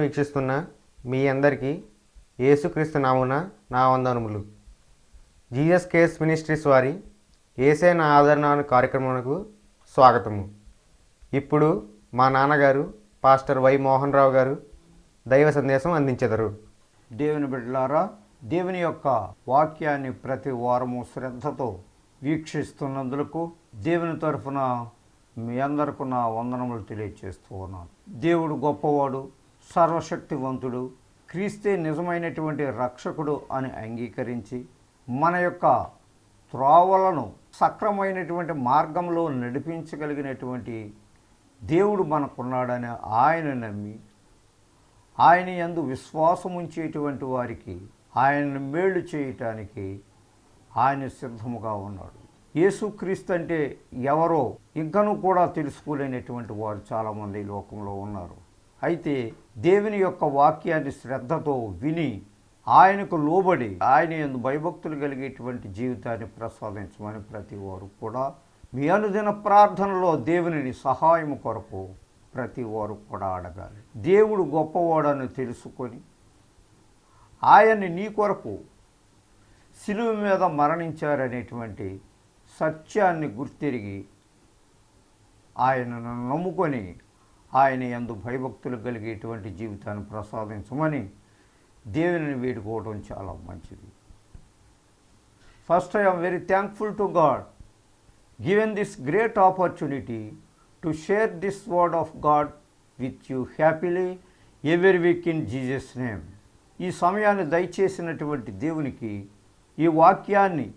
వీక్షిస్తున్న మీ అందరికీ యేసుక్రీస్తు నామున నా వందనములు. జీసస్ కేర్స్ మినిస్ట్రీస్ వారి యేసే నా ఆదరణ అనే కార్యక్రమానికి స్వాగతము. ఇప్పుడు మా నాన్నగారు పాస్టర్ వై మోహన్ రావు గారు దైవ సందేశం అందించెదరు. దేవుని బిడ్డలారా, దేవుని యొక్క వాక్యాన్ని ప్రతి వారము శ్రద్ధతో వీక్షిస్తున్నందుకు దేవుని తరఫున మీ అందరికీ నా వందనములు తెలియజేస్తూ ఉన్నాను. దేవుడు గొప్పవాడు, సర్వశక్తివంతుడు, క్రీస్తే నిజమైనటువంటి రక్షకుడు అని అంగీకరించి మన యొక్క త్రోవలను సక్రమైనటువంటి మార్గంలో నడిపించగలిగినటువంటి దేవుడు మనకున్నాడని ఆయన నమ్మి ఆయన యందు విశ్వాసం ఉంచేటువంటి వారికి ఆయన మేలు చేయటానికి ఆయన సిద్ధముగా ఉన్నాడు. యేసుక్రీస్తు అంటే ఎవరో ఇంకనూ కూడా తెలుసుకోలేనటువంటి వారు చాలామంది ఈ లోకంలో ఉన్నారు. అయితే దేవుని యొక్క వాక్యాన్ని శ్రద్ధతో విని ఆయనకు లోబడి ఆయన యందు భయభక్తులు కలిగేటువంటి జీవితాన్ని ప్రసాదించమని ప్రతి వారు కూడా మీ అనుదిన ప్రార్థనలో దేవుని సహాయం కొరకు ప్రతి వారు కూడా అడగాలి. దేవుడు గొప్పవాడని తెలుసుకొని ఆయన్ని నీ కొరకు శిలువ మీద మరణించారనేటువంటి సత్యాన్ని గుర్తిరిగి ఆయనను నమ్ముకొని ఆయన యందు భయభక్తులు కలిగేటువంటి జీవితాన్ని ప్రసాదించమని దేవుని వేడుకోవడం చాలా మంచిది. First I'm very thankful to God given this great opportunity to share this word of God with you happily every week in Jesus name. ఈ సమయాన్ని దయచేసినటువంటి దేవునికి, ఈ వాక్యాన్ని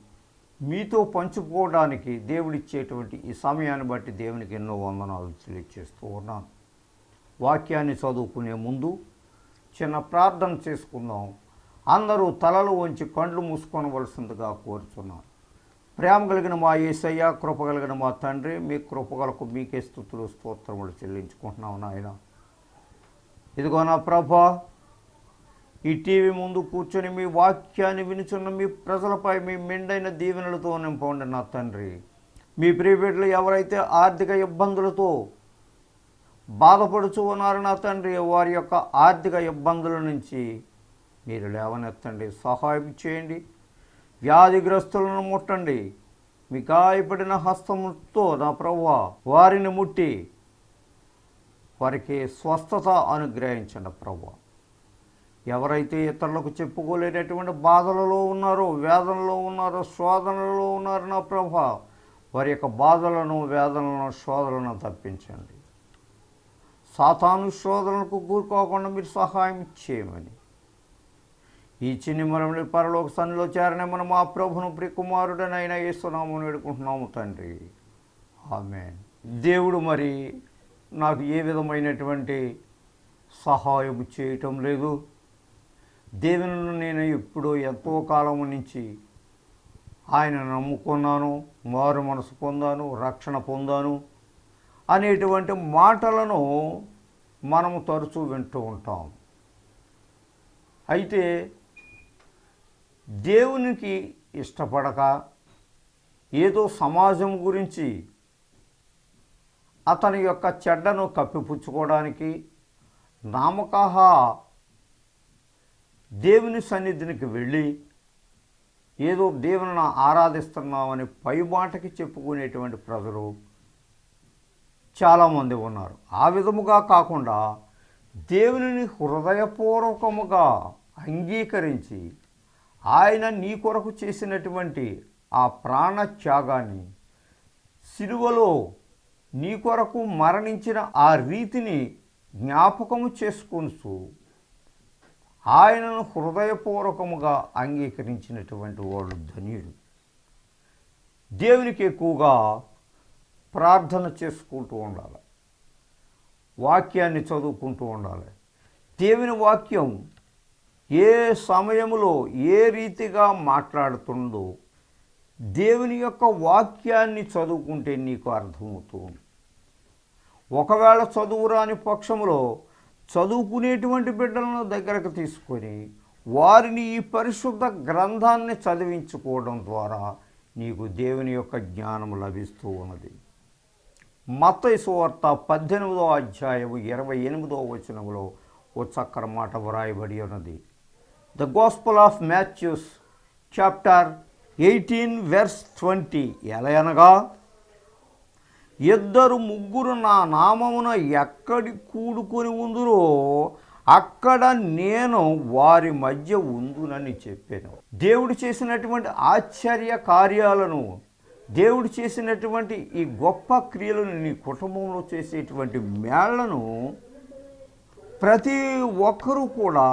మీతో పంచుకోవడానికి దేవుడిచ్చేటువంటి ఈ సమయాన్ని బట్టి దేవునికి ఎన్నో వందనాలు తెలియజేస్తూ ఉన్నాను. వాక్యాన్ని చదువుకునే ముందు చిన్న ప్రార్థన చేసుకుందాం. అందరూ తలలు వంచి కండ్లు మూసుకొనవలసిందిగా కోరుచున్నాను. ప్రేమ కలిగిన మా యేసయ్య, కృప కలిగిన మా తండ్రి, మీ కృపగలకు మీకే స్తుతులు స్తోత్రములు చెల్లించుకుంటున్నాం నాయన. ఇదిగో నా ప్రభా, ఈ టీవీ ముందు కూర్చొని మీ వాక్యాన్ని వినుచున్న మీ ప్రజలపై మీ మెండైన దీవెనలతో నింపండి నా తండ్రి. మీ ప్రియబిడ్డలు ఎవరైతే ఆర్థిక ఇబ్బందులతో బాధపడుచు ఉన్నారో నా తండ్రి, వారి యొక్క ఆర్థిక ఇబ్బందుల నుంచి మీరు లేవనెత్తండి, సహాయం చేయండి. వ్యాధిగ్రస్తులను ముట్టండి. మీ గాయపడిన హస్తముతో నా ప్రభువా వారిని ముట్టి వారికి స్వస్థత అనుగ్రహించండి ప్రభువా. ఎవరైతే ఇతరులకు చెప్పుకోలేనటువంటి బాధలలో ఉన్నారో, వేదనలో ఉన్నారో, శోధనలో ఉన్నారో నా ప్రభా, వారి యొక్క బాధలను, వేదనలను, శోధనలను తప్పించండి. సాతాను శోధనలకు కూరుకోకుండా మీరు సహాయం చేయమని ఈ చిన్ని మనల్ని పరలోక సన్నిధిలో చేరనేమని మా ప్రభును ప్రియకుమారుడనైన యేసునామమున వేడుకుంటున్నాము తండ్రి, ఆమేన్. దేవుడు మరి నాకు ఏ విధమైనటువంటి సహాయం చేయటం లేదు. దేవుని నేను ఎప్పుడో ఎంతో కాలం నుంచి ఆయన నమ్ముకున్నాను, మారు మనసు పొందాను, రక్షణ పొందాను అనేటువంటి మాటలను మనము తరచూ వింటూ ఉంటాం. అయితే దేవునికి ఇష్టపడక ఏదో సమాజం గురించి అతని యొక్క చెడ్డను కప్పిపుచ్చుకోవడానికి నామకాహ దేవుని సన్నిధికి వెళ్ళి ఏదో దేవుని ఆరాధిస్తున్నామని పైబాటకి చెప్పుకునేటువంటి ప్రజలు చాలామంది ఉన్నారు. ఆ విధముగా కాకుండా దేవునిని హృదయపూర్వకముగా అంగీకరించి ఆయన నీ కొరకు చేసినటువంటి ఆ ప్రాణత్యాగాన్ని, సిలువలో నీ కొరకు మరణించిన ఆ రీతిని జ్ఞాపకము చేసుకొనుచు ఆయనను హృదయపూర్వకముగా అంగీకరించినటువంటి వాళ్ళు ధన్యుడు. దేవునికి ఎక్కువగా ప్రార్థన చేసుకుంటూ ఉండాలి, వాక్యాన్ని చదువుకుంటూ ఉండాలి. దేవుని వాక్యం ఏ సమయంలో ఏ రీతిగా మాట్లాడుతుందో దేవుని యొక్క వాక్యాన్ని చదువుకుంటే నీకు అర్థమవుతుంది. ఒకవేళ చదువురాని పక్షంలో చదువుకునేటువంటి బిడ్డలను దగ్గరకు తీసుకొని వారిని ఈ పరిశుద్ధ గ్రంథాన్ని చదివించుకోవడం ద్వారా నీకు దేవుని యొక్క జ్ఞానం లభిస్తూ ఉన్నది. మత్తయి సువార్త 18వ అధ్యాయము 28వ వచనంలో ఓ చక్కని మాట వ్రాయబడి ఉన్నది. The gospel of Matthews chapter 18 verse 20 ఎలా అనగా, ఇద్దరు ముగ్గురు నా నామమున ఎక్కడి కూడుకొని ఉందురో అక్కడ నేను వారి మధ్య ఉందునని చెప్పాను. దేవుడు చేసినటువంటి ఆశ్చర్య కార్యాలను, దేవుడు చేసినటువంటి ఈ గొప్ప క్రియలను, నీ కుటుంబంలో చేసేటువంటి మేళ్లను ప్రతి ఒక్కరూ కూడా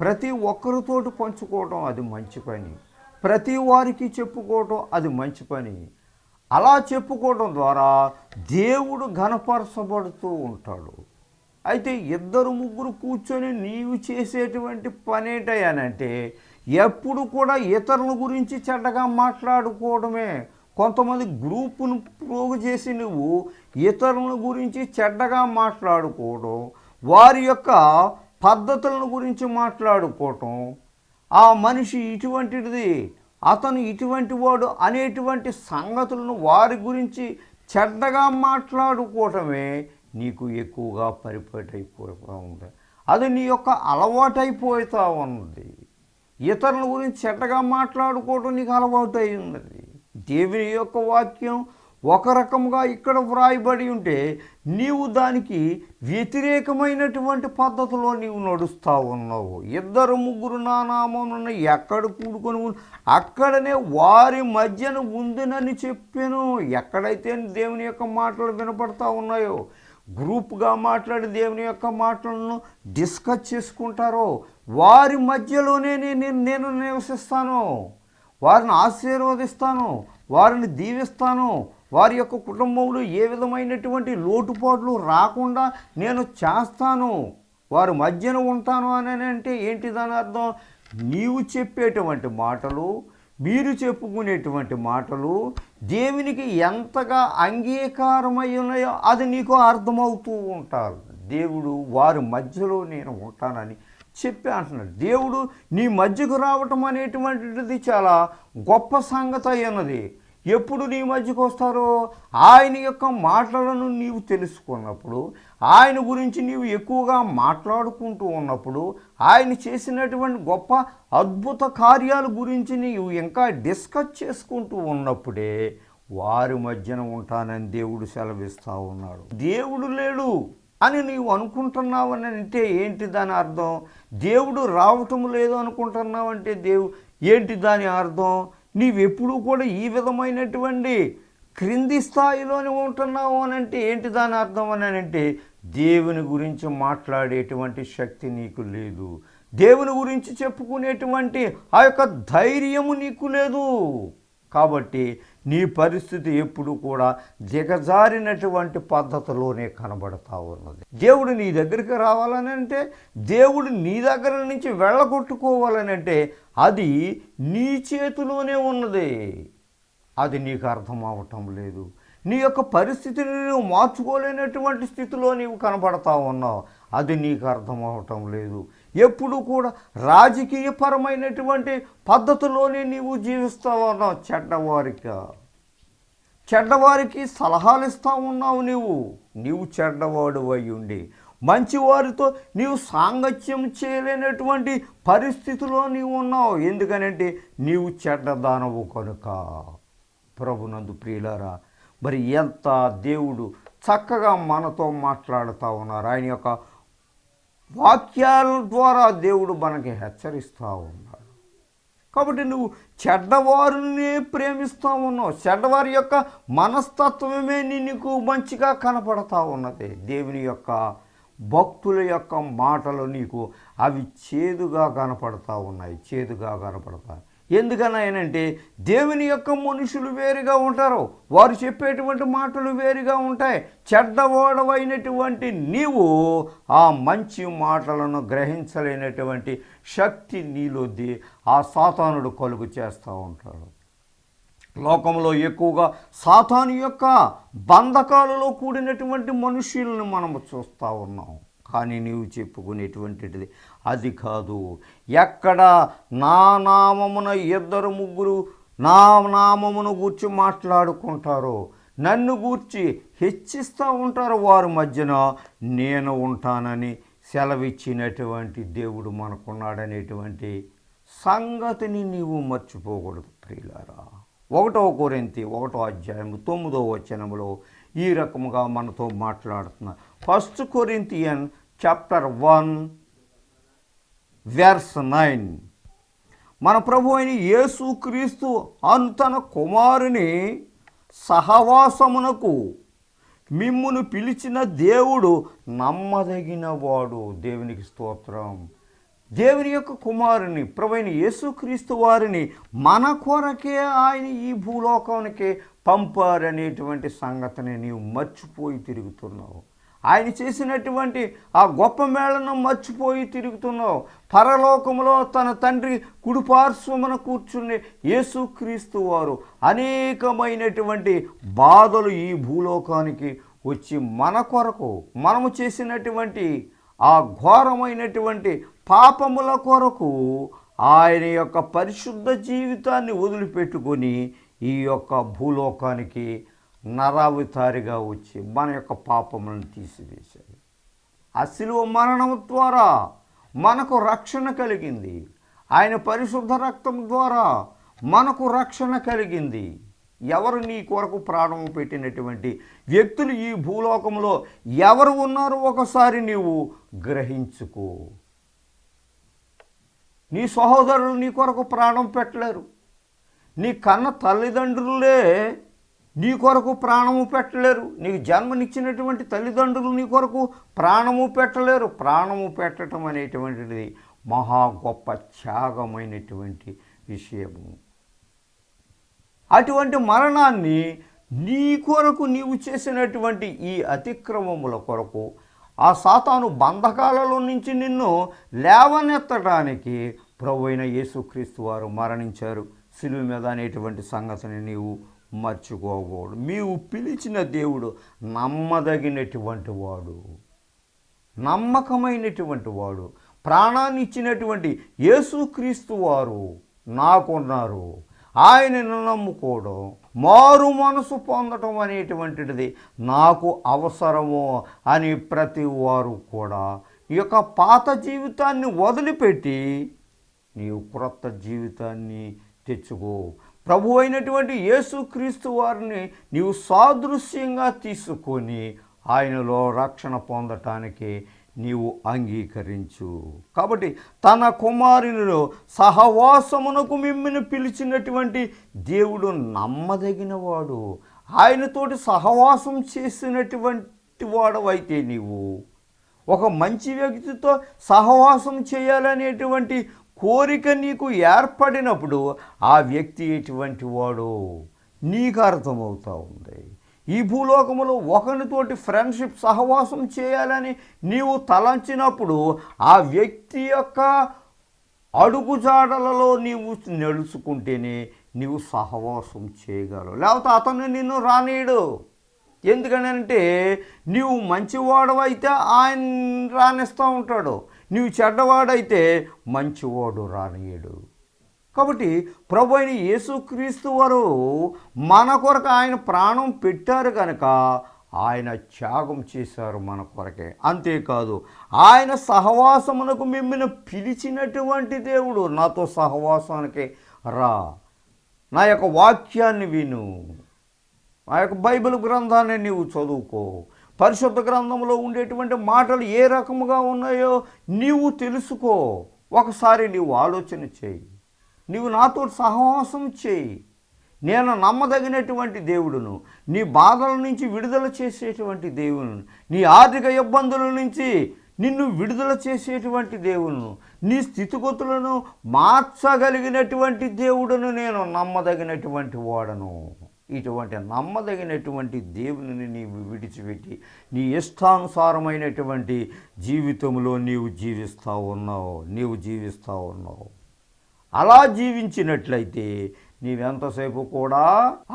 ప్రతి ఒక్కరితోటి పంచుకోవటం అది మంచి పని. ప్రతి వారికి చెప్పుకోవటం అది మంచి పని. అలా చెప్పుకోవడం ద్వారా దేవుడు ఘనపరచబడుతూ ఉంటాడు. అయితే ఇద్దరు ముగ్గురు కూర్చొని నీవు చేసేటువంటి పని ఏంటయ్యానంటే ఎప్పుడు కూడా ఇతరుల గురించి చెడ్డగా మాట్లాడుకోవడమే. కొంతమంది గ్రూపును ప్రోగు చేసి నువ్వు ఇతరుల గురించి చెడ్డగా మాట్లాడుకోవడం, వారి యొక్క పద్ధతులను గురించి మాట్లాడుకోవటం, ఆ మనిషి ఇటువంటిది, అతను ఇటువంటి వాడు అనేటువంటి సంగతులను వారి గురించి చెడ్డగా మాట్లాడుకోవటమే నీకు ఎక్కువగా పరిపాటైపోతూ ఉంది. అది నీ యొక్క అలవాటైపోతూ ఉన్నది. ఇతరుల గురించి చెడ్డగా మాట్లాడుకోవటం నీకు అలవాటు అయి ఉన్నది. దేవుని యొక్క వాక్యం ఒక రకంగా ఇక్కడ వ్రాయబడి ఉంటే నీవు దానికి వ్యతిరేకమైనటువంటి పద్ధతిలో నీవు నడుస్తూ ఉన్నావు. ఇద్దరు ముగ్గురు నా నామమున ఎక్కడ కూడుకొని అక్కడనే వారి మధ్యన ఉందినని చెప్పాను. ఎక్కడైతే దేవుని యొక్క మాటలు వినపడతా ఉన్నాయో, గ్రూప్గా మాట్లాడి దేవుని యొక్క మాటలను డిస్కస్ చేసుకుంటారో వారి మధ్యలోనే నేను నివసిస్తాను, వారిని ఆశీర్వదిస్తాను, వారిని దీవిస్తాను. వారి యొక్క కుటుంబంలో ఏ విధమైనటువంటి లోటుపాట్లు రాకుండా నేను చేస్తాను, వారి మధ్యన ఉంటాను అని అంటే ఏంటి దాని అర్థం? నీవు చెప్పేటువంటి మాటలు, మీరు చెప్పుకునేటువంటి మాటలు దేవునికి ఎంతగా అంగీకారమై ఉన్నాయో అది నీకు అర్థమవుతూ ఉంటారు. దేవుడు వారి మధ్యలో నేను ఉంటానని చెప్పి అంటున్నాడు. దేవుడు నీ మధ్యకు రావటం అనేటువంటిది చాలా గొప్ప సంగతి అయ్యున్నది. ఎప్పుడు నీ మధ్యకు వస్తారో ఆయన యొక్క మాటలను నీవు తెలుసుకున్నప్పుడు, ఆయన గురించి నీవు ఎక్కువగా మాట్లాడుకుంటూ ఉన్నప్పుడు, ఆయన చేసినటువంటి గొప్ప అద్భుత కార్యాల గురించి నీవు ఇంకా డిస్కస్ చేసుకుంటూ ఉన్నప్పుడే వారి మధ్యన ఉంటానని దేవుడు సెలవిస్తూ ఉన్నాడు. దేవుడు లేడు అని నీవు అనుకుంటున్నావు అని అంటే ఏంటి దాని అర్థం? దేవుడు రావటం లేదు అనుకుంటున్నావు అంటే ఏంటి దాని అర్థం? నీవెప్పుడు కూడా ఈ విధమైనటువంటి క్రింది స్థాయిలోనే ఉంటున్నావు అని అంటే ఏంటి దాని అర్థం అని అంటే దేవుని గురించి మాట్లాడేటువంటి శక్తి నీకు లేదు, దేవుని గురించి చెప్పుకునేటువంటి ఆ యొక్క ధైర్యము నీకు లేదు. కాబట్టి నీ పరిస్థితి ఎప్పుడు కూడా దిగజారినటువంటి పద్ధతిలోనే కనబడతా ఉన్నది. దేవుడు నీ దగ్గరికి రావాలని అంటే, దేవుడు నీ దగ్గర నుంచి వెళ్ళగొట్టుకోవాలని అంటే అది నీ చేతిలోనే ఉన్నది. అది నీకు అర్థం అవటం లేదు. నీ యొక్క పరిస్థితిని నువ్వు మార్చుకోలేనటువంటి స్థితిలో నీవు కనబడతా ఉన్నావు. అది నీకు అర్థం అవటం లేదు. ఎప్పుడు కూడా రాజకీయపరమైనటువంటి పద్ధతిలోనే నీవు జీవిస్తూ ఉన్నావు. చెడ్డవారికి సలహాలు ఇస్తూ ఉన్నావు. నీవు చెడ్డవాడు అయి ఉండి మంచివారితో నీవు సాంగత్యం చేయలేనటువంటి పరిస్థితిలో నీవు ఉన్నావు. ఎందుకనంటే నీవు చెడ్డదానవు కనుక. ప్రభునందు ప్రియులారా, మరి ఎంత దేవుడు చక్కగా మనతో మాట్లాడుతూ ఉన్నారు. ఆయన యొక్క వాక్యాల ద్వారా దేవుడు మనకి హెచ్చరిస్తూ ఉన్నాడు. కాబట్టి నువ్వు చెడ్డవారిని ప్రేమిస్తూ ఉన్నావు. చెడ్డవారి యొక్క మనస్తత్వమే నీకు మంచిగా కనపడతా ఉన్నది. దేవుని యొక్క భక్తుల యొక్క మాటలు నీకు అవి చేదుగా కనపడతా ఉన్నాయి, చేదుగా కనపడతాయి. ఎందుకనంటే దేవుని యొక్క మనుషులు వేరుగా ఉంటారు, వారు చెప్పేటువంటి మాటలు వేరుగా ఉంటాయి. చెడ్డవాడవైనటువంటి నీవు ఆ మంచి మాటలను గ్రహించలేనటువంటి శక్తి నీలో ఆ సాతానుడు కలుగు చేస్తూ ఉంటాడు. లోకంలో ఎక్కువగా సాతాను యొక్క బంధకాలలో కూడినటువంటి మనుషులను మనము చూస్తూ ఉన్నాం. కానీ నీవు చెప్పుకునేటువంటిది అది కాదు. ఎక్కడ నా నామమున ఇద్దరు ముగ్గురు నా నామమును గూర్చి మాట్లాడుకుంటారో, నన్ను గూర్చి హెచ్చిస్తూ ఉంటారు, వారి మధ్యన నేను ఉంటానని సెలవిచ్చినటువంటి దేవుడు మనకున్నాడనేటువంటి సంగతిని నీవు మర్చిపోకూడదు ప్రియులారా. 1 కొరింథీ 1:9 ఈ రకముగా మనతో మాట్లాడుతున్నారు. 1 కొరింథియన్ చాప్టర్ 1:9 మన ప్రభు అయిన యేసుక్రీస్తు తన కుమారుని సహవాసమునకు మిమ్మును పిలిచిన దేవుడు నమ్మదగినవాడు. దేవునికి స్తోత్రం. దేవుని యొక్క కుమారుని ప్రభు అయిన యేసుక్రీస్తు వారిని మన కొరకే ఆయన ఈ భూలోకానికి పంపారనేటువంటి సంగతిని నీవు మర్చిపోయి తిరుగుతున్నావు. ఆయన చేసినటువంటి ఆ గొప్ప మేళను మర్చిపోయి తిరుగుతున్నావు. పరలోకములో తన తండ్రి కుడిపార్శ్వమున కూర్చుని యేసుక్రీస్తు వారు అనేకమైనటువంటి బాధలు ఈ భూలోకానికి వచ్చి మన కొరకు మనము చేసినటువంటి ఆ ఘోరమైనటువంటి పాపముల కొరకు ఆయన యొక్క పరిశుద్ధ జీవితాన్ని వదిలిపెట్టుకొని ఈ యొక్క భూలోకానికి నరావతారిగా వచ్చి మన యొక్క పాపములను తీసివేశాడు. ఆ శిలువ మరణం ద్వారా మనకు రక్షణ కలిగింది. ఆయన పరిశుద్ధ రక్తం ద్వారా మనకు రక్షణ కలిగింది. ఎవరు నీ కొరకు ప్రాణం పెట్టినటువంటి వ్యక్తులు ఈ భూలోకంలో ఎవరు ఉన్నారో ఒకసారి నీవు గ్రహించుకో. నీ సహోదరులు నీ కొరకు ప్రాణం పెట్టలేరు. నీ కన్న తల్లిదండ్రులే నీ కొరకు ప్రాణము పెట్టలేరు. నీకు జన్మనిచ్చినటువంటి తల్లిదండ్రులు నీ కొరకు ప్రాణము పెట్టలేరు. ప్రాణము పెట్టడం అనేటువంటిది మహా గొప్ప త్యాగమైనటువంటి విషయము. అటువంటి మరణాన్ని నీ కొరకు నీవు చేసినటువంటి ఈ అతిక్రమముల కొరకు ఆ సాతాను బంధకాలలో నుంచి నిన్ను లేవనెత్తడానికి ప్రభువైన యేసుక్రీస్తు వారు మరణించారు శిలువ మీద అనేటువంటి సంగతిని నీవు మర్చిపోకూడదు. నీవు పిలిచిన దేవుడు నమ్మదగినటువంటి వాడు, నమ్మకమైనటువంటి వాడు. ప్రాణాన్ని ఇచ్చినటువంటి యేసుక్రీస్తు వారు నాకున్నారు. ఆయనను నమ్ముకోవడం, మారు మనసు పొందటం అనేటువంటిది నాకు అవసరము అని ప్రతి వారు కూడా ఈ యొక్క పాత జీవితాన్ని వదిలిపెట్టి నీవు క్రొత్త జీవితాన్ని తెచ్చుకో. ప్రభు అయినటువంటి యేసుక్రీస్తు వారిని నీవు సాదృశ్యంగా తీసుకొని ఆయనలో రక్షణ పొందటానికి నీవు అంగీకరించు. కాబట్టి తన కుమారునిలో సహవాసమునకు మిమ్మల్ని పిలిచినటువంటి దేవుడు నమ్మదగినవాడు. ఆయనతోటి సహవాసం చేసినటువంటి వాడవైతే నీవు ఒక మంచి వ్యక్తితో సహవాసం చేయాలనేటువంటి కోరిక నీకు ఏర్పడినప్పుడు ఆ వ్యక్తి ఎటువంటి వాడో నీకు అర్థమవుతూ ఉంది. ఈ భూలోకములో ఒకరితోటి ఫ్రెండ్షిప్ సహవాసం చేయాలని నీవు తలంచినప్పుడు ఆ వ్యక్తి యొక్క అడుగుజాడలలో నీవు నడుచుకుంటేనే నీవు సహవాసం చేయగలవు. లేకపోతే అతను నిన్ను రానీయడు. ఎందుకనంటే నీవు మంచివాడవైతే ఆయన రానిస్తూ ఉంటాడు, నీవు చెడ్డవాడైతే మంచివాడు రానియడు. కాబట్టి ప్రభు అయిన యేసుక్రీస్తు వారు మన కొరకు ఆయన ప్రాణం పెట్టారు కనుక ఆయన త్యాగం చేశారు మన కొరకే. అంతేకాదు ఆయన సహవాసమునకు మిమ్మల్ని పిలిచినటువంటి దేవుడు. నాతో సహవాసానికి రా, నా యొక్క వాక్యాన్ని విను, ఆ యొక్క బైబిల్ గ్రంథాన్ని నీవు చదువుకో, పరిశుద్ధ గ్రంథంలో ఉండేటువంటి మాటలు ఏ రకముగా ఉన్నాయో నీవు తెలుసుకో. ఒకసారి నీవు ఆలోచన చేయి, నీవు నాతో సహవాసం చేయి. నేను నమ్మదగినటువంటి దేవుడును, నీ బాధల నుంచి విడుదల చేసేటువంటి దేవుడును, నీ ఆర్థిక ఇబ్బందుల నుంచి నిన్ను విడుదల చేసేటువంటి దేవుడును, నీ స్థితిగతులను మార్చగలిగినటువంటి దేవుడును, నేను నమ్మదగినటువంటి వాడను. ఇటువంటి నమ్మదగినటువంటి దేవుని నీవు విడిచిపెట్టి నీ ఇష్టానుసారమైనటువంటి జీవితంలో నీవు జీవిస్తూ ఉన్నావు. అలా జీవించినట్లయితే నీవెంతసేపు కూడా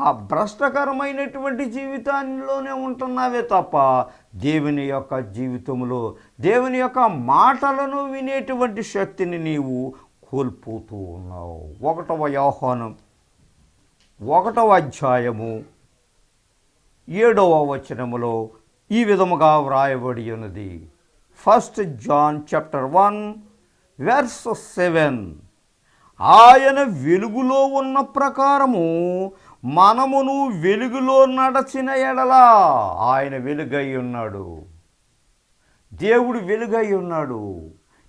ఆ భ్రష్టకరమైనటువంటి జీవితాల్లోనే ఉంటున్నావే తప్ప దేవుని యొక్క జీవితంలో దేవుని యొక్క మాటలను వినేటువంటి శక్తిని నీవు కోల్పోతూ ఉన్నావు. 1వ యోహాను 1వ అధ్యాయము 7వ వచనములో ఈ విధముగా వ్రాయబడి ఉన్నది. 1 John chapter 1 verse 7. ఆయన వెలుగులో ఉన్న ప్రకారము మనమును వెలుగులో నడచిన ఎడలా, ఆయన వెలుగై ఉన్నాడు, దేవుడు వెలుగై ఉన్నాడు,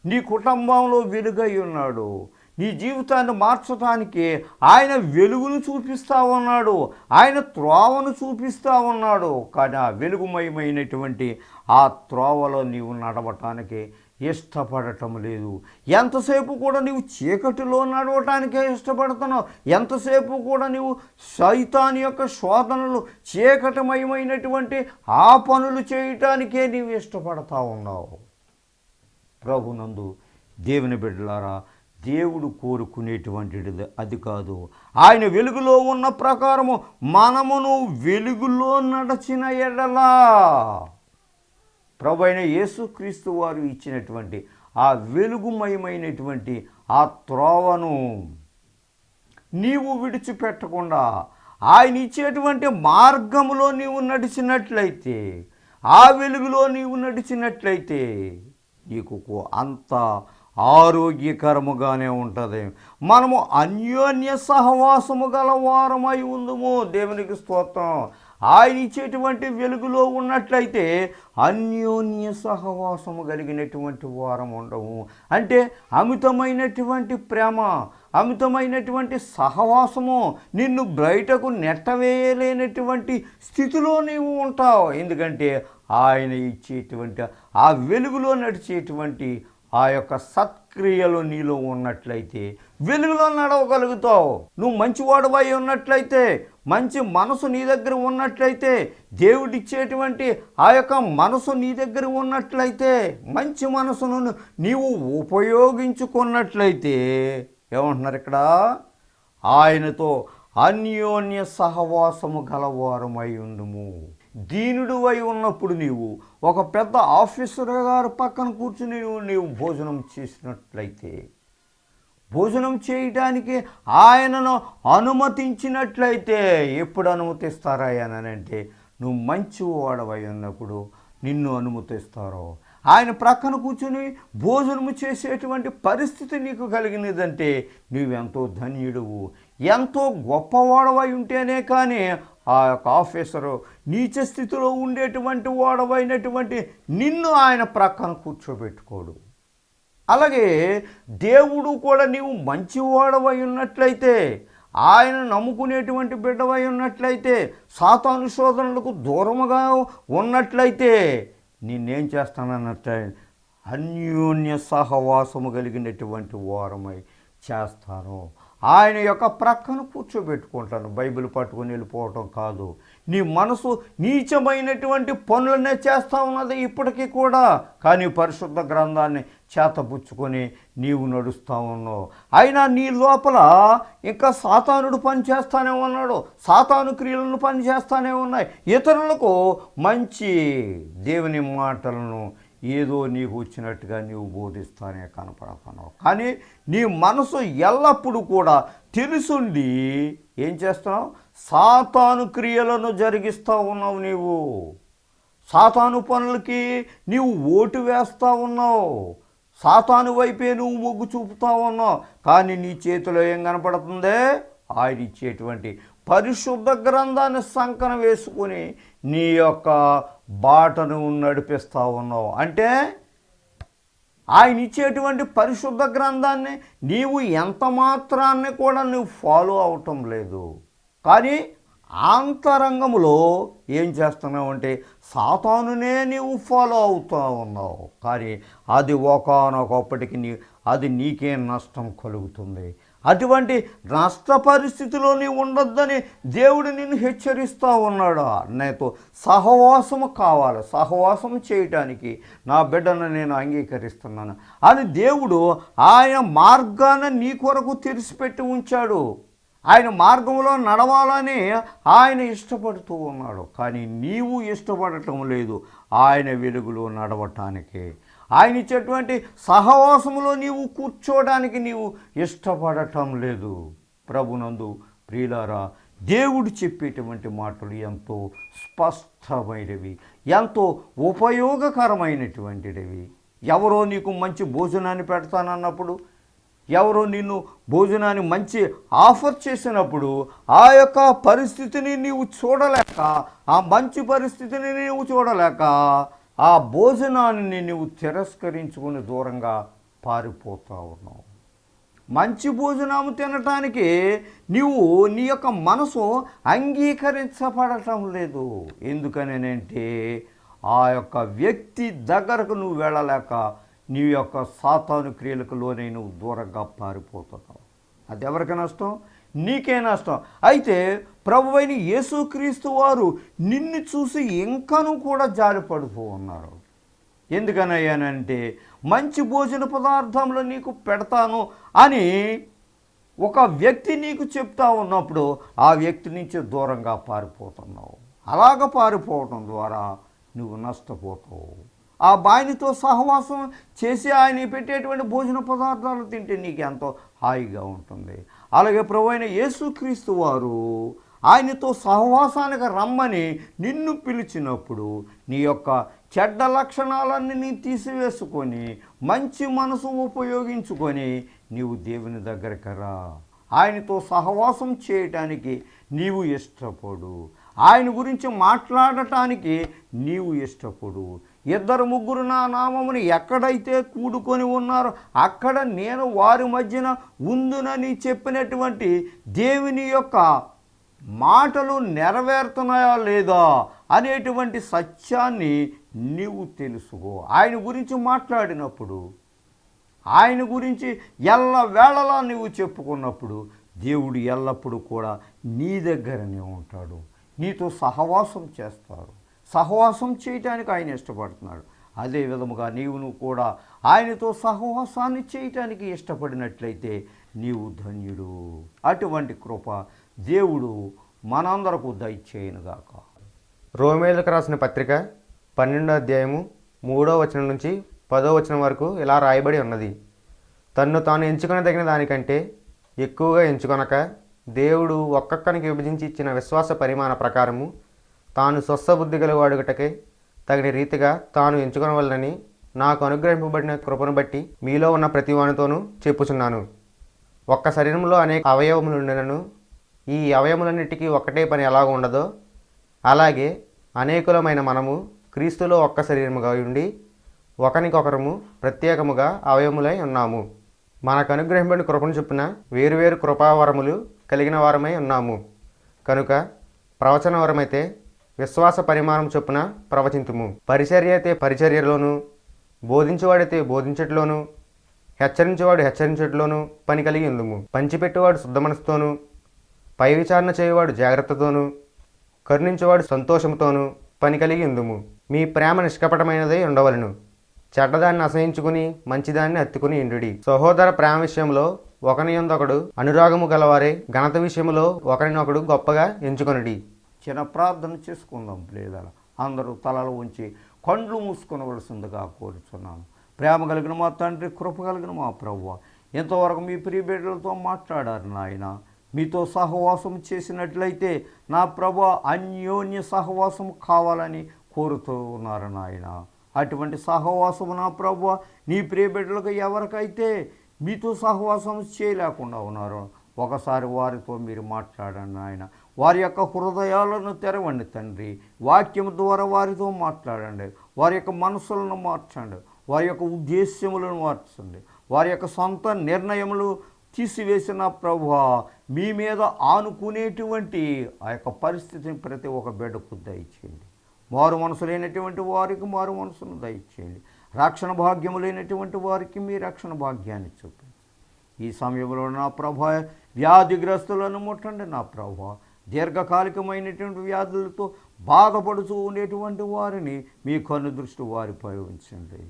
నీ కుటుంబంలో వెలుగై ఉన్నాడు, నీ జీవితాన్ని మార్చడానికి ఆయన వెలుగును చూపిస్తూ ఉన్నాడు, ఆయన త్రోవను చూపిస్తూ ఉన్నాడు. కానీ ఆ వెలుగుమయమైనటువంటి ఆ త్రోవలో నీవు నడవటానికి ఇష్టపడటం లేదు. ఎంతసేపు కూడా నీవు చీకటిలో నడవటానికే ఇష్టపడుతున్నావు. ఎంతసేపు కూడా నీవు సైతాను యొక్క శోధనలు, చీకటిమయమైనటువంటి ఆ పనులు చేయటానికే నీవు ఇష్టపడతా ఉన్నావు. ప్రభునందు దేవుని బిడ్డలారా, దేవుడు కోరుకునేటువంటిది అది కాదు. ఆయన వెలుగులో ఉన్న ప్రకారము మనమును వెలుగులో నడచిన ఎడలా, ప్రభువైన యేసుక్రీస్తు వారు ఇచ్చినటువంటి ఆ వెలుగుమయమైనటువంటి ఆ త్రోవను నీవు విడిచిపెట్టకుండా ఆయన ఇచ్చేటువంటి మార్గములో నీవు నడిచినట్లయితే, ఆ వెలుగులో నీవు నడిచినట్లయితే నీకు అంత ఆరోగ్యకరముగానే ఉంటుంది. మనము అన్యోన్య సహవాసము గల వారమై ఉందుము. దేవునికి స్తోత్రం. ఆయన ఇచ్చేటువంటి వెలుగులో ఉన్నట్లయితే అన్యోన్య సహవాసము కలిగినటువంటి వారం ఉండము. అంటే అమితమైనటువంటి ప్రేమ, అమితమైనటువంటి సహవాసము నిన్ను బయటకు నెట్టవేయలేనటువంటి స్థితిలో నీవు ఉంటావు. ఎందుకంటే ఆయన ఇచ్చేటువంటి ఆ వెలుగులో నడిచేటువంటి ఆ యొక్క సత్క్రియలు నీలో ఉన్నట్లయితే వెలుగులో నడవగలుగుతావు. నువ్వు మంచివాడువై ఉన్నట్లయితే, మంచి మనసు నీ దగ్గర ఉన్నట్లయితే, దేవుడిచ్చేటువంటి ఆ యొక్క మనసు నీ దగ్గర ఉన్నట్లయితే, మంచి మనసును నీవు ఉపయోగించుకున్నట్లయితే ఏమంటున్నారు ఇక్కడ? ఆయనతో అన్యోన్య సహవాసము గలవారమై ఉండుము. దీనుడువై ఉన్నప్పుడు నీవు ఒక పెద్ద ఆఫీసర్ గారు పక్కన కూర్చుని నీవు భోజనం చేసినట్లయితే, భోజనం చేయటానికి ఆయనను అనుమతించినట్లయితే, ఎప్పుడు అనుమతిస్తారాయనంటే నువ్వు మంచివాడవై ఉన్నప్పుడు నిన్ను అనుమతిస్తారో. ఆయన ప్రక్కన కూర్చుని భోజనము చేసేటువంటి పరిస్థితి నీకు కలిగినదంటే నువ్వెంతో ధన్యుడువు, ఎంతో గొప్పవాడవై ఉంటేనే కానీ ఆ యొక్క ఆఫీసరు నీచ స్థితిలో ఉండేటువంటి వాడవైనటువంటి నిన్ను ఆయన ప్రక్కన కూర్చోబెట్టుకోడు. అలాగే దేవుడు కూడా నీవు మంచివాడవై ఉన్నట్లయితే, ఆయన నమ్ముకునేటువంటి బిడ్డవై ఉన్నట్లయితే, సాతాను శోధనలకు దూరముగా ఉన్నట్లయితే నిన్నేం చేస్తానన్నట్లే అన్యోన్య సహవాసము కలిగినటువంటి వారమై చేస్తాను. ఆయన యొక్క ప్రక్కన కూర్చోబెట్టుకుంటాను. బైబిల్ పట్టుకొని వెళ్ళిపోవటం కాదు. నీ మనసు నీచమైనటువంటి పనులనే చేస్తూ ఉన్నది ఇప్పటికీ కూడా. కానీ పరిశుద్ధ గ్రంథాన్ని చేతపుచ్చుకొని నీవు నడుస్తూ ఉన్నావు. అయినా నీ లోపల ఇంకా సాతానుడు పని చేస్తానే ఉన్నాడు, సాతాను క్రియలను పని చేస్తానే ఉన్నాయి. ఇతరులకు మంచి దేవుని మాటలను ఏదో నీకు వచ్చినట్టుగా నీవు బోధిస్తానే కనపడుతున్నావు. కానీ నీ మనసు ఎల్లప్పుడూ కూడా తెలుసుండి ఏం చేస్తున్నావు? సాతాను క్రియలను జరిగిస్తూ ఉన్నావు. నీవు సాతాను పనులకి నీవు ఓటు వేస్తూ ఉన్నావు. సాతాను వైపే నువ్వు మొగ్గు చూపుతూ ఉన్నావు. కానీ నీ చేతిలో ఏం కనపడుతుందే? ఆయన ఇచ్చేటువంటి పరిశుద్ధ గ్రంథాన్ని సంకన వేసుకొని నీ యొక్క బాటను నడిపిస్తూ ఉన్నావు. అంటే ఆయన ఇచ్చేటువంటి పరిశుద్ధ గ్రంథాన్ని నీవు ఎంత మాత్రాన్ని కూడా నువ్వు ఫాలో అవటం లేదు. కానీ అంతరంగంలో ఏం చేస్తున్నావు అంటే సాతానునే నీవు ఫాలో అవుతూ ఉన్నావు. కానీ అది ఒకానొకప్పటికి అది నీకే నష్టం కలుగుతుంది. అటువంటి నష్ట పరిస్థితిలో నీవు ఉండొద్దని దేవుడు నిన్ను హెచ్చరిస్తూ ఉన్నాడు. నాతో సహవాసము కావాలి, సహవాసం చేయటానికి నా బిడ్డను నేను అంగీకరిస్తున్నాను అని దేవుడు ఆయన మార్గాన్ని నీ కొరకు తెరిచిపెట్టి ఉంచాడు. ఆయన మార్గంలో నడవాలని ఆయన ఇష్టపడుతూ ఉన్నాడు. కానీ నీవు ఇష్టపడటం లేదు ఆయన వెలుగులో నడవటానికి. ఆయన ఇచ్చేటువంటి సహవాసములో నీవు కూర్చోవడానికి నీవు ఇష్టపడటం లేదు. ప్రభునందు ప్రియులారా, దేవుడు చెప్పేటువంటి మాటలు ఎంతో స్పష్టమైనవి, ఎంతో ఉపయోగకరమైనటువంటివి. ఎవరో నీకు మంచి భోజనాన్ని పెడతానన్నప్పుడు, ఎవరో నిన్ను భోజనాన్ని మంచి ఆఫర్ చేసినప్పుడు ఆ యొక్క పరిస్థితిని నీవు చూడలేక, ఆ మంచి పరిస్థితిని నీవు చూడలేక ఆ భోజనాన్ని నీవు తిరస్కరించుకుని దూరంగా పారిపోతూ ఉన్నావు. మంచి భోజనం తినటానికి నీవు నీ యొక్క మనసు అంగీకరించబడటం లేదు. ఎందుకనంటే ఆ యొక్క వ్యక్తి దగ్గరకు నువ్వు వెళ్ళలేక నీ యొక్క సాతాను క్రియలకు లోనే నువ్వు దూరంగా పారిపోతున్నావు. అది ఎవరికి నష్టం? నీకే నష్టం. అయితే ప్రభువైన యేసుక్రీస్తు వారు నిన్ను చూసి ఇంకనూ కూడా జాలిపడుతూ ఉన్నారు. ఎందుకనయ్యానంటే మంచి భోజన పదార్థంలో నీకు పెడతాను అని ఒక వ్యక్తి నీకు చెప్తా ఉన్నప్పుడు ఆ వ్యక్తి నుంచి దూరంగా పారిపోతున్నావు. అలాగ పారిపోవటం ద్వారా నువ్వు నష్టపోతావు. ఆ బానితో సహవాసం చేసి ఆయన పెట్టేటువంటి భోజన పదార్థాలు తింటే నీకు ఎంతో హాయిగా ఉంటుంది. అలాగే ప్రభువైన యేసుక్రీస్తు వారు ఆయనతో సహవాసానికి రమ్మని నిన్ను పిలిచినప్పుడు నీ యొక్క చెడ్డ లక్షణాలన్నీ తీసివేసుకొని మంచి మనసు ఉపయోగించుకొని నీవు దేవుని దగ్గరికి రా. ఆయనతో సహవాసం చేయటానికి నీవు ఇష్టపడు. ఆయన గురించి మాట్లాడటానికి నీవు ఇష్టపడు. 2-3 నా నామమును ఎక్కడైతే కూడుకొని ఉన్నారో అక్కడ నేను వారి మధ్యన ఉందునని చెప్పినటువంటి దేవుని యొక్క మాటలు నెరవేరుతున్నాయా లేదా అనేటువంటి సత్యాన్ని నీవు తెలుసుకో. ఆయన గురించి మాట్లాడినప్పుడు, ఆయన గురించి ఎల్లవేళలా నీవు చెప్పుకున్నప్పుడు దేవుడు ఎల్లప్పుడూ కూడా నీ దగ్గరనే ఉంటాడు. నీతో సహవాసం చేస్తారు. సహవాసం చేయటానికి ఆయన ఇష్టపడుతున్నాడు. అదే విధముగా నీవు కూడా ఆయనతో సహవాసాన్ని చేయటానికి ఇష్టపడినట్లయితే నీవు ధన్యుడు. అటువంటి కృప దేవుడు మనందరకు దయచేయునుగాక. రోమేయులకు రాసిన పత్రిక 12వ అధ్యాయము 3వ వచనం నుంచి 10వ వచనం వరకు ఇలా రాయబడి ఉన్నది. తన్ను తాను ఎంచుకొనదగిన దానికంటే ఎక్కువగా ఎంచుకొనక దేవుడు ఒక్కొక్కనికి విభజించి ఇచ్చిన విశ్వాస పరిమాణ ప్రకారము తాను స్వస్థబుద్ధి గలవాడుటకే తగిన రీతిగా తాను ఎంచుకొనవలనని నాకు అనుగ్రహింపబడిన కృపను బట్టి మీలో ఉన్న ప్రతివానితోనూ చెప్పుచున్నాను. ఒక్క శరీరంలో అనేక అవయవములు ఉండెనను ఈ అవయవములన్నిటికీ ఒక్కటే పని ఎలాగ ఉండదో అలాగే అనేకులమైన మనము క్రీస్తులో ఒక్క శరీరముగా ఉండి ఒకరికొకరము ప్రత్యేకముగా అవయములై ఉన్నాము. మనకు అనుగ్రహింపబడిన కృపను చొప్పున వేరువేరు కృపావరములు కలిగిన వారమై ఉన్నాము. కనుక ప్రవచన వరమైతే విశ్వాస పరిమాణం చొప్పున ప్రవచింతుము, పరిచర్య అయితే పరిచర్యలోను, బోధించేవాడైతే బోధించట్లోను, హెచ్చరించేవాడు హెచ్చరించట్లోను పని కలిగి ఉందుము. పంచిపెట్టేవాడు శుద్ధ మనసుతోనూ, పై విచారణ చేయవాడు జాగ్రత్తతోనూ, కరుణించేవాడు సంతోషంతోనూ పని కలిగి ఉందుము. మీ ప్రేమ నిష్కపటమైనదై ఉండవలను. చెడ్డదాన్ని అసహించుకుని మంచిదాన్ని హత్తుకుని ఇండుడి. సహోదర ప్రేమ విషయంలో ఒకని యందొకడు అనురాగము గలవారే, ఘనత విషయంలో ఒకరినొకడు గొప్పగా ఎంచుకొనుడి. చిన్న ప్రార్థన చేసుకుందాం. లేదా అందరూ తలలు ఉంచి కండ్లు మూసుకొనవలసిందిగా కోరుచున్నాను. ప్రేమ కలిగిన మా తండ్రి, కృప కలిగిన మా ప్రభువా, ఇంతవరకు మీ ప్రియ బిడ్డలతో మాట్లాడారు నాయన. మీతో సహవాసం చేసినట్లయితే నా ప్రభు అన్యోన్య సహవాసం కావాలని కోరుతూ ఉన్నారు నాయన. అటువంటి సహవాసము నా ప్రభువా నీ ప్రియ బిడ్డలకు ఎవరికైతే మీతో సహవాసం చేయలేకుండా ఉన్నారో ఒకసారి వారితో మీరు మాట్లాడండి నాయన. వారి యొక్క హృదయాలను తెరవండి తండ్రి. వాక్యం ద్వారా వారితో మాట్లాడండి. వారి యొక్క మనసులను మార్చండి. వారి యొక్క ఉద్దేశ్యములను మార్చండి. వారి యొక్క సొంత నిర్ణయములు తీసివేసిన ప్రభువా మీ మీద ఆనుకునేటువంటి ఆ యొక్క పరిస్థితిని ప్రతి ఒక్క బిడ్డకు దయచేయండి. మారు మనసు లేనటువంటి వారికి మారు మనసును దయచేయండి. రక్షణ భాగ్యము లేనటువంటి వారికి మీ రక్షణ భాగ్యాన్ని చూపండి. ఈ సమయంలో నా ప్రభా వ్యాధిగ్రస్తులను ముట్టండి నా ప్రభా. దీర్ఘకాలికమైనటువంటి వ్యాధులతో బాధపడుతూ ఉండేటువంటి వారిని మీ కన్ను దృష్టి వారిపై ఉంచండి.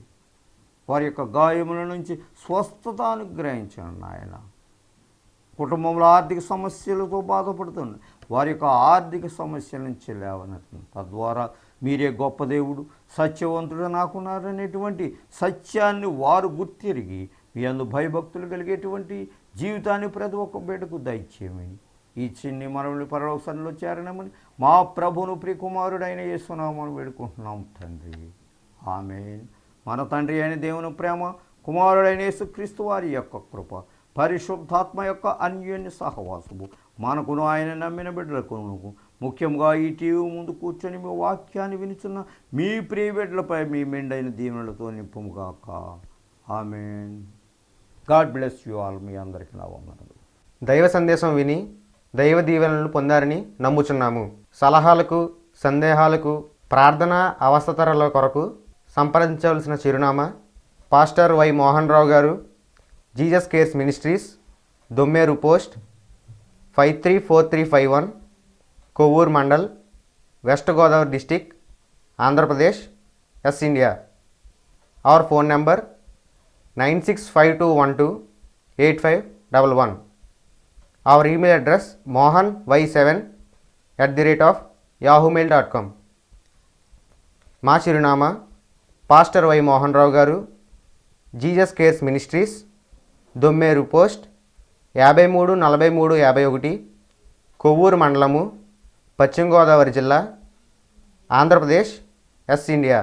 వారి యొక్క గాయముల నుంచి స్వస్థత అనుగ్రహించండి నాయన. కుటుంబంలో ఆర్థిక సమస్యలతో బాధపడుతుంది వారి యొక్క ఆర్థిక సమస్యల నుంచి లేవనెత్తండి. తద్వారా మీరే గొప్ప దేవుడు, సత్యవంతుడు నాకున్నారనేటువంటి సత్యాన్ని వారు గుర్తిరిగి మీ అందు భయభక్తులు కలిగేటువంటి జీవితాన్ని ప్రతి ఒక్క బిడ్డకు దయచేయమని ఈ చిన్ని మనల్ని పరలోకంలో చేరనమని మా ప్రభువును ప్రియకుమారుడైన యేసునామమున వేడుకుంటున్నాం తండ్రి. ఆమేన్. మన తండ్రి అయిన దేవుని ప్రేమ, కుమారుడైన యేసుక్రీస్తు వారి యొక్క కృప, పరిశుద్ధాత్మ యొక్క అన్యోన్య సహవాసము మనకును ఆయన నమ్మిన బిడ్డలకు, ముఖ్యంగా ఈ టీవీ ముందు కూర్చొని మీ వాక్యాన్ని వినుచున్న మీ ప్రియ బిడ్డలపై మీ మెండైన దీవెనలతో నింపుముగాక. ఆమేన్. God bless you all. మీ అందరికీ నా వందనాలు. దైవ సందేశం విని దైవ దీవెనలను పొందారని నమ్ముచున్నాము. సలహాలకు, సందేహాలకు, ప్రార్థన అవసరతల కొరకు సంప్రదించవలసిన చిరునామా పాస్టర్ వై మోహన్ రావు గారు, Jesus cares ministries, Dommeru post 534351, Kovvur mandal, west Godavari district, Andhra Pradesh, S India. Our phone number 9652128511. Our email address mohany7@yahoomail.com. మా చిరునామా పాస్టర్ వై మోహన్ రావు గారు, Jesus cares ministries, Dommeru post 534351, Kovvur మండలము, పశ్చిమ గోదావరి జిల్లా, ఆంధ్రప్రదేశ్, ఎస్ ఇండియా.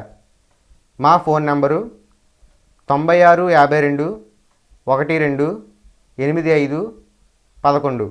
మా ఫోన్ నంబరు 9652128511.